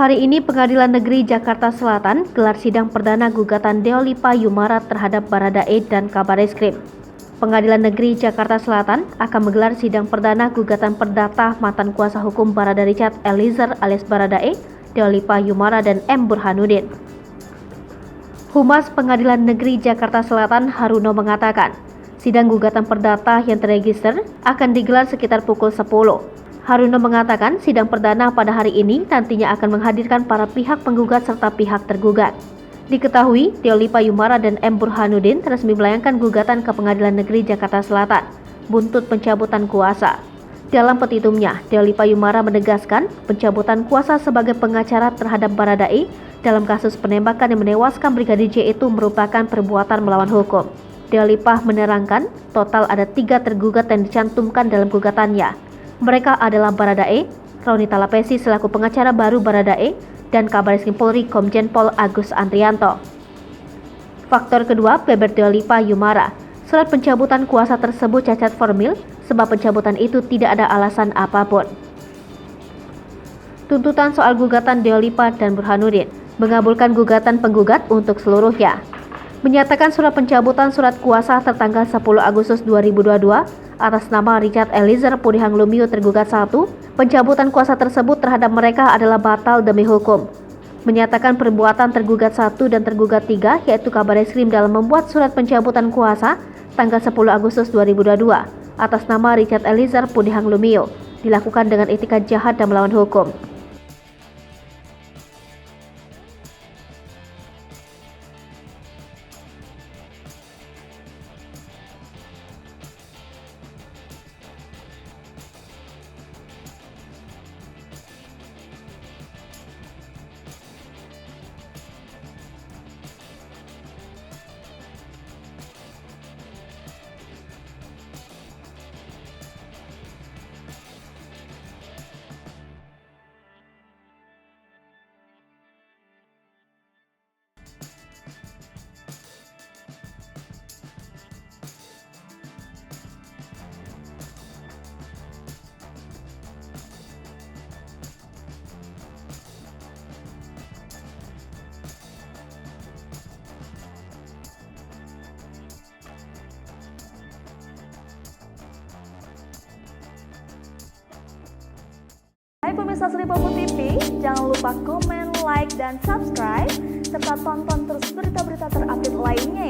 Hari ini Pengadilan Negeri Jakarta Selatan gelar sidang perdana gugatan Deolipa Yumara terhadap Baradae dan Kabareskrim. Pengadilan Negeri Jakarta Selatan akan menggelar sidang perdana gugatan perdata mantan kuasa hukum Barada Richard Eliezer alias Baradae, Deolipa Yumara dan M. Burhanuddin. Humas Pengadilan Negeri Jakarta Selatan Haruno mengatakan, sidang gugatan perdata yang terregister akan digelar sekitar pukul 10. Haruno mengatakan sidang perdana pada hari ini nantinya akan menghadirkan para pihak penggugat serta pihak tergugat. Diketahui, Deolipa Yumara dan M. Burhanuddin resmi melayangkan gugatan ke Pengadilan Negeri Jakarta Selatan, buntut pencabutan kuasa. Dalam petitumnya, Deolipa Yumara menegaskan pencabutan kuasa sebagai pengacara terhadap Baradae dalam kasus penembakan yang menewaskan Brigadir J itu merupakan perbuatan melawan hukum. Deolipa menerangkan total ada 3 tergugat yang dicantumkan dalam gugatannya. Mereka adalah Baradae, Roni Talapesi selaku pengacara baru Baradae, dan Kabareskrim Polri Komjen Pol Agus Andrianto. Faktor kedua, beber Deolipa Yumara. Surat pencabutan kuasa tersebut cacat formil sebab pencabutan itu tidak ada alasan apapun. Tuntutan soal gugatan Deolipa dan Burhanuddin, mengabulkan gugatan penggugat untuk seluruhnya. Menyatakan surat pencabutan surat kuasa tertanggal 10 Agustus 2022 atas nama Richard Eliezer Pudihang Lumiu tergugat 1, pencabutan kuasa tersebut terhadap mereka adalah batal demi hukum. Menyatakan perbuatan tergugat 1 dan tergugat 3 yaitu Kabareskrim dalam membuat surat pencabutan kuasa tanggal 10 Agustus 2022 atas nama Richard Eliezer Pudihang Lumiu dilakukan dengan etikat jahat dan melawan hukum. Hai pemirsa Sri Popo TV, jangan lupa komen, like, dan subscribe, serta tonton terus berita-berita terupdate lainnya ya.